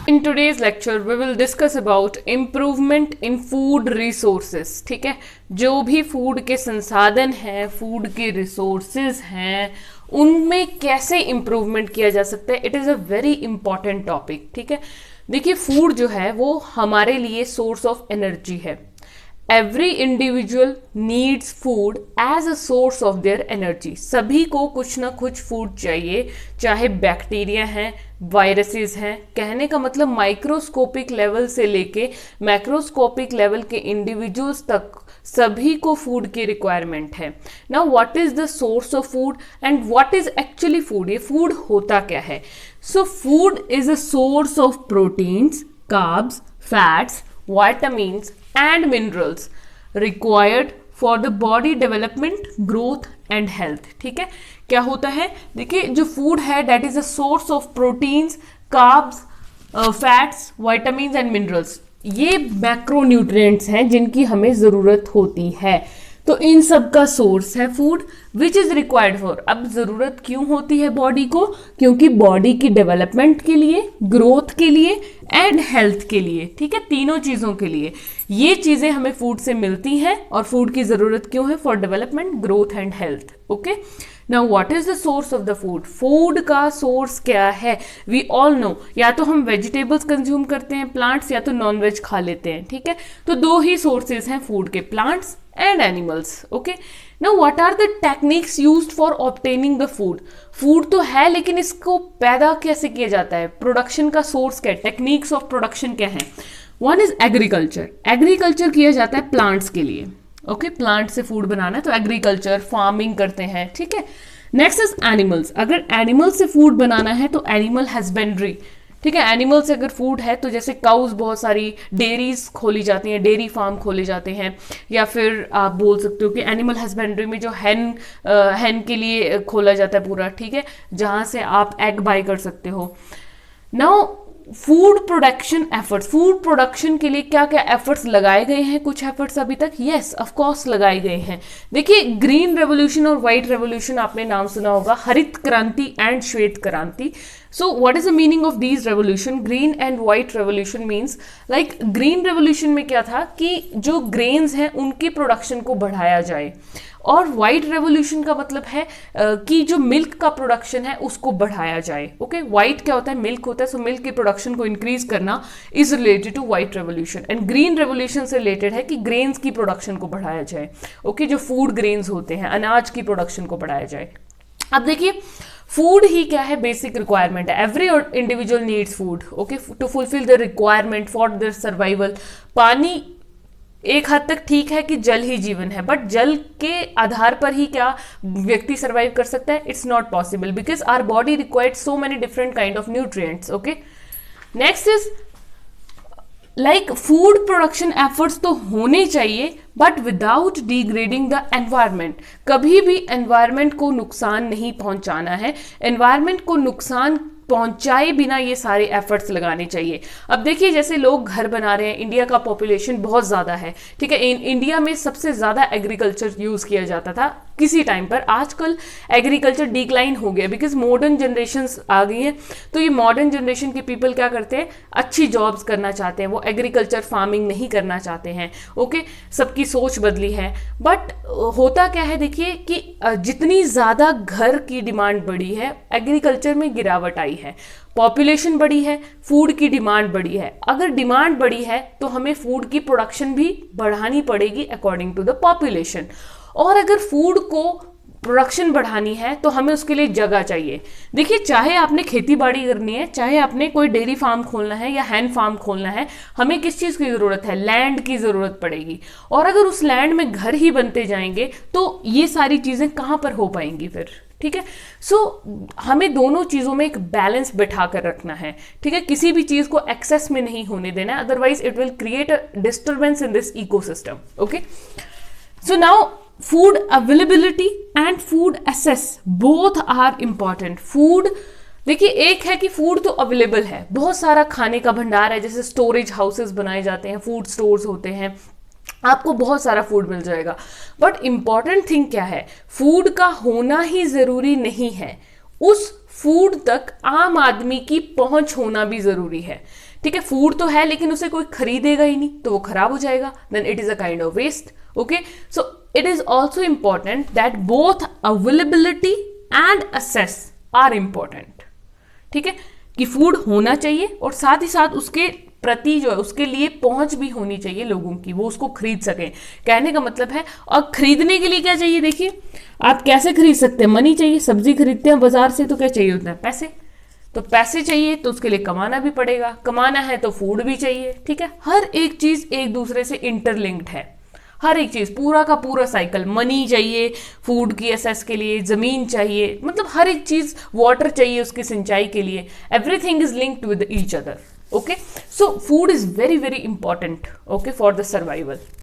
In today's lecture we will discuss about improvement in food resources. ठीक है, जो भी फूड के संसाधन हैं, फूड के रिसोर्सेज हैं, उनमें कैसे इम्प्रूवमेंट किया जा सकता है. It is a very important topic. ठीक है, देखिए फूड जो है वो हमारे लिए सोर्स ऑफ एनर्जी है. Every individual needs food as a source of their energy. सभी को कुछ ना कुछ फूड चाहिए, चाहे बैक्टीरिया हैं, वायरसेस हैं. कहने का मतलब माइक्रोस्कोपिक लेवल से लेके मैक्रोस्कोपिक लेवल के इंडिविजुअल्स तक सभी को फूड की रिक्वायरमेंट है. Now what is the source of food and what is actually food. ये फूड होता क्या है. So food is a source of proteins, carbs, fats, vitamins and minerals required for the body development, growth and health. ठीक है, क्या होता है, देखिए जो फूड है that is a source of proteins, carbs, fats, vitamins and minerals. ये macronutrients हैं जिनकी हमें ज़रूरत होती है. तो इन सब का सोर्स है food which is required for. अब ज़रूरत क्यों होती है बॉडी को, क्योंकि बॉडी की डेवलपमेंट के लिए, ग्रोथ के लिए एंड हेल्थ के लिए. ठीक है, तीनों चीज़ों के लिए ये चीज़ें हमें फूड से मिलती हैं. और फूड की ज़रूरत क्यों है, for development, growth and health. Okay, now what is the source of the food. Food का सोर्स क्या है, वी ऑल नो. या तो हम वेजिटेबल्स कंज्यूम करते हैं, प्लांट्स, या तो नॉन वेज खा लेते हैं. ठीक है, तो दो ही सोर्सेज हैं फूड के, plants and animals. Okay, now what are the techniques used for obtaining the food. Food तो है लेकिन इसको पैदा कैसे किया जाता है, प्रोडक्शन का सोर्स क्या है, टेक्निक्स ऑफ प्रोडक्शन क्या है. One is agriculture. एग्रीकल्चर किया जाता है प्लांट्स के लिए. ओके, प्लांट से फूड बनाना है तो एग्रीकल्चर, फार्मिंग करते हैं. ठीक है, नेक्स्ट इज एनिमल्स. अगर एनिमल से फूड बनाना है तो एनिमल हस्बेंड्री. ठीक है, एनिमल से अगर फूड है तो जैसे काउज, बहुत सारी डेयरीज खोली जाती हैं, डेयरी फार्म खोले जाते हैं. या फिर आप बोल सकते हो कि एनिमल हस्बेंड्री में जो हैन के लिए खोला जाता है पूरा. ठीक है, जहाँ से आप एग बाय कर सकते हो. Now food production efforts. Food production के लिए क्या क्या एफर्ट्स लगाए गए हैं, कुछ एफर्ट्स अभी तक, यस ऑफ कोर्स लगाए गए हैं. देखिए ग्रीन रेवोल्यूशन और व्हाइट रेवोल्यूशन आपने नाम सुना होगा, हरित क्रांति एंड श्वेत क्रांति. So what is the meaning of these revolution? Green and white revolution means like green revolution में क्या था कि जो grains हैं उनकी production को बढ़ाया जाए. और white revolution का मतलब है कि जो milk का production है उसको बढ़ाया जाए. Okay, white क्या होता है, milk होता है. So milk की production को increase करना is related to white revolution. And green revolution से related है कि grains की production को बढ़ाया जाए. Okay, जो food grains होते हैं, अनाज की production को बढ़ाया जाए. अब देखिए फूड ही क्या है, बेसिक रिक्वायरमेंट है. Every individual needs food. Okay, to fulfil the requirement for their survival. पानी एक हद तक ठीक है कि जल ही जीवन है, बट जल के आधार पर ही क्या व्यक्ति सर्वाइव कर सकता है, it's not possible because our body required so many different kind of nutrients. Okay, next is like food production efforts तो होने चाहिए but without degrading the environment. कभी भी एनवायरमेंट को नुकसान नहीं पहुंचाना है. एनवायरमेंट को नुकसान पहुंचाए बिना ये सारे एफर्ट्स लगाने चाहिए. अब देखिए जैसे लोग घर बना रहे हैं, इंडिया का पॉपुलेशन बहुत ज़्यादा है. ठीक है, इंडिया में सबसे ज़्यादा एग्रीकल्चर यूज़ किया जाता था किसी टाइम पर. आजकल एग्रीकल्चर डिक्लाइन हो गया बिकॉज मॉडर्न जनरेशन्स आ गई हैं. तो ये मॉडर्न जनरेशन के पीपल क्या करते हैं, अच्छी जॉब्स करना चाहते हैं, वो एग्रीकल्चर फार्मिंग नहीं करना चाहते हैं. ओके, सबकी सोच बदली है. बट होता क्या है, देखिए कि जितनी ज़्यादा घर की डिमांड बढ़ी है, एग्रीकल्चर में गिरावट आई है. पॉपुलेशन बढ़ी है, फूड की डिमांड बढ़ी है. अगर डिमांड बढ़ी है तो हमें फूड की प्रोडक्शन भी बढ़ानी पड़ेगी अकॉर्डिंग टू द पॉपुलेशन. और अगर फूड को प्रोडक्शन बढ़ानी है तो हमें उसके लिए जगह चाहिए. देखिए चाहे आपने खेती बाड़ी करनी है, चाहे आपने कोई डेयरी फार्म खोलना है या हैन फार्म खोलना है, हमें किस चीज़ की ज़रूरत है, लैंड की ज़रूरत पड़ेगी. और अगर उस लैंड में घर ही बनते जाएंगे तो ये सारी चीज़ें कहाँ पर हो पाएंगी फिर. ठीक है, सो हमें दोनों चीज़ों में एक बैलेंस बिठा कर रखना है. ठीक है, किसी भी चीज़ को एक्सेस में नहीं होने देना है, otherwise it will create a disturbance in this ecosystem. Okay, so now food availability and food access both are important. food देखिए एक है कि फूड तो अवेलेबल है, बहुत सारा खाने का भंडार है, जैसे स्टोरेज हाउसेस बनाए जाते हैं, फूड स्टोर्स होते हैं, आपको बहुत सारा फूड मिल जाएगा. बट इंपॉर्टेंट थिंग क्या है, फूड का होना ही जरूरी नहीं है, उस फूड तक आम आदमी की पहुंच होना भी जरूरी है। ठीक है, फूड तो है लेकिन उसे कोई खरीदेगा ही नहीं तो वो खराब हो जाएगा, then it is a kind of waste. Okay, so it is also important that both availability and access are important. ठीक है, कि फूड होना चाहिए और साथ ही साथ उसके प्रति जो है उसके लिए पहुंच भी होनी चाहिए लोगों की, वो उसको खरीद सकें। कहने का मतलब है, और खरीदने के लिए क्या चाहिए, देखिए आप कैसे खरीद सकते हैं, मनी चाहिए। सब्जी खरीदते हैं बाजार से तो क्या चाहिए होता है, पैसे। तो पैसे चाहिए तो उसके लिए कमाना भी पड़ेगा, कमाना है तो फूड भी चाहिए। ठीक है, हर एक चीज एक दूसरे से इंटरलिंक्ड है, हर एक चीज, पूरा का पूरा साइकिल। मनी चाहिए फूड की एसेस के लिए, जमीन चाहिए, मतलब हर एक चीज, वाटर चाहिए उसकी सिंचाई के लिए, everything is linked with each other. Okay, so food is very very important, okay, for the survival.